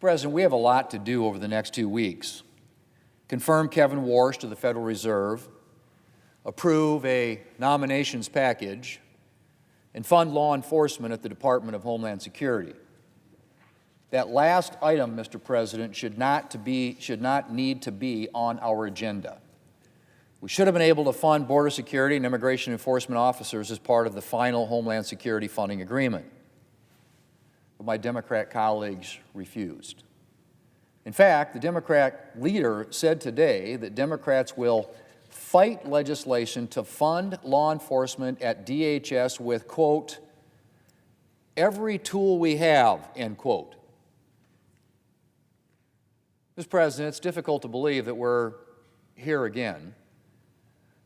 President, we have a lot to do over the next 2 weeks. Confirm Kevin Warsh to the Federal Reserve, approve a nominations package, and fund law enforcement at the Department of Homeland Security. That last item, Mr. President, should not need to be on our agenda. We should have been able to fund border security and immigration enforcement officers as part of the final Homeland Security funding agreement. But my Democrat colleagues refused. In fact, the Democrat leader said today that Democrats will fight legislation to fund law enforcement at DHS with, quote, every tool we have, end quote. Mr. President, it's difficult to believe that we're here again.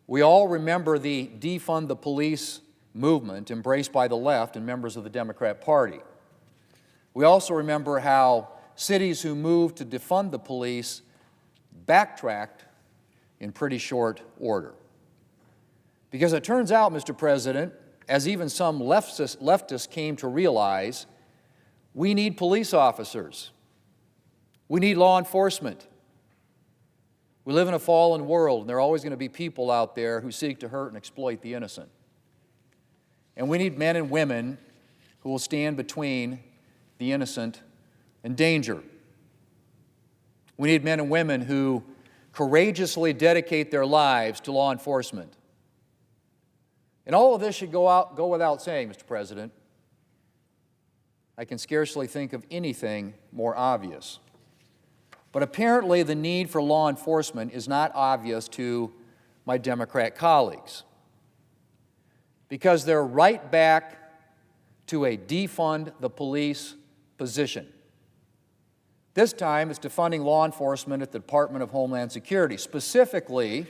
We all remember the defund the police movement embraced by the left and members of the Democrat Party. We also remember how cities who moved to defund the police backtracked in pretty short order. Because it turns out, Mr. President, as even some leftists came to realize, we need police officers. We need law enforcement. We live in a fallen world, and there are always going to be people out there who seek to hurt and exploit the innocent. And we need men and women who will stand between the innocent and danger. We need men and women who courageously dedicate their lives to law enforcement. And all of this should go without saying, Mr. President. I can scarcely think of anything more obvious. But apparently the need for law enforcement is not obvious to my Democrat colleagues, because they're right back to a defund the police position. This time it's defunding law enforcement at the Department of Homeland Security, specifically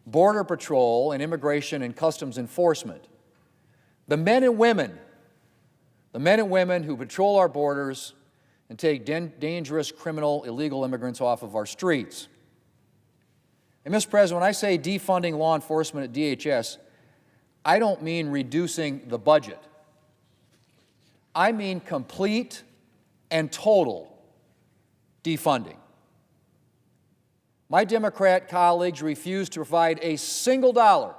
Border Patrol and Immigration and Customs Enforcement. The men and women who patrol our borders and take dangerous, criminal, illegal immigrants off of our streets. And, Mr. President, when I say defunding law enforcement at DHS, I don't mean reducing the budget. I mean complete and total defunding. My Democrat colleagues refuse to provide a single dollar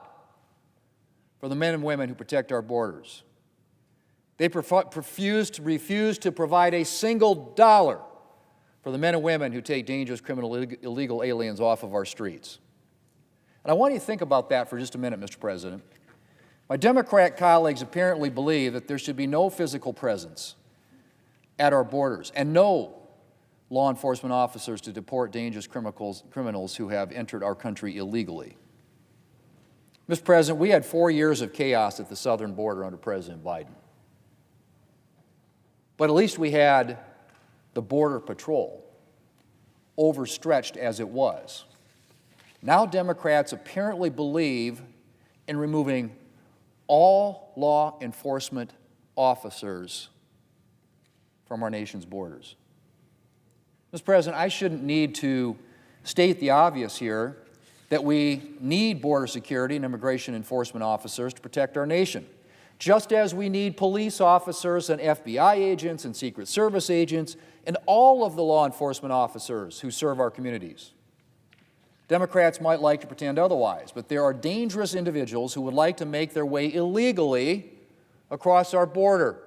for the men and women who protect our borders. They refuse to provide a single dollar for the men and women who take dangerous, criminal, illegal aliens off of our streets. And I want you to think about that for just a minute, Mr. President. My Democrat colleagues apparently believe that there should be no physical presence at our borders and no law enforcement officers to deport dangerous criminals who have entered our country illegally. Mr. President, we had 4 years of chaos at the southern border under President Biden. But at least we had the Border Patrol, overstretched as it was. Now Democrats apparently believe in removing all law enforcement officers from our nation's borders. Mr. President, I shouldn't need to state the obvious here that we need border security and immigration enforcement officers to protect our nation, just as we need police officers and FBI agents and Secret Service agents and all of the law enforcement officers who serve our communities. Democrats might like to pretend otherwise, but there are dangerous individuals who would like to make their way illegally across our border.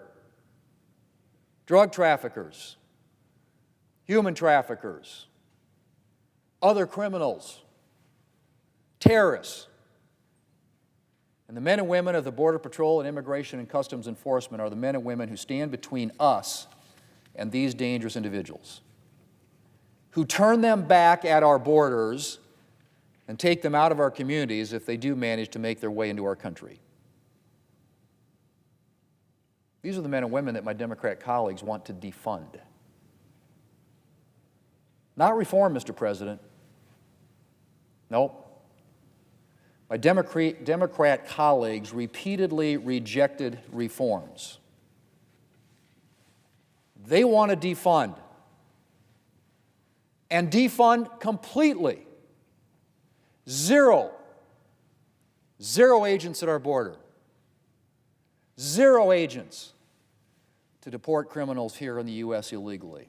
Drug traffickers, human traffickers, other criminals, terrorists. And the men and women of the Border Patrol and Immigration and Customs Enforcement are the men and women who stand between us and these dangerous individuals, who turn them back at our borders and take them out of our communities if they do manage to make their way into our country. These are the men and women that my Democrat colleagues want to defund. Not reform, Mr. President. Nope. My Democrat colleagues repeatedly rejected reforms. They want to defund, and defund completely. Zero agents at our border. Zero agents to deport criminals here in the U.S. illegally.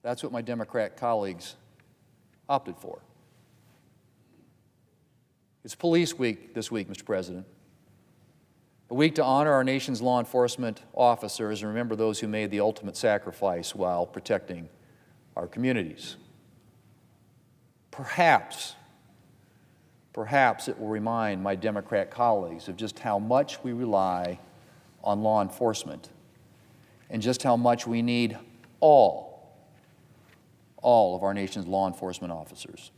That's what my Democrat colleagues opted for. It's Police Week this week, Mr. President. A week to honor our nation's law enforcement officers and remember those who made the ultimate sacrifice while protecting our communities. Perhaps it will remind my Democrat colleagues of just how much we rely on law enforcement and just how much we need all of our nation's law enforcement officers.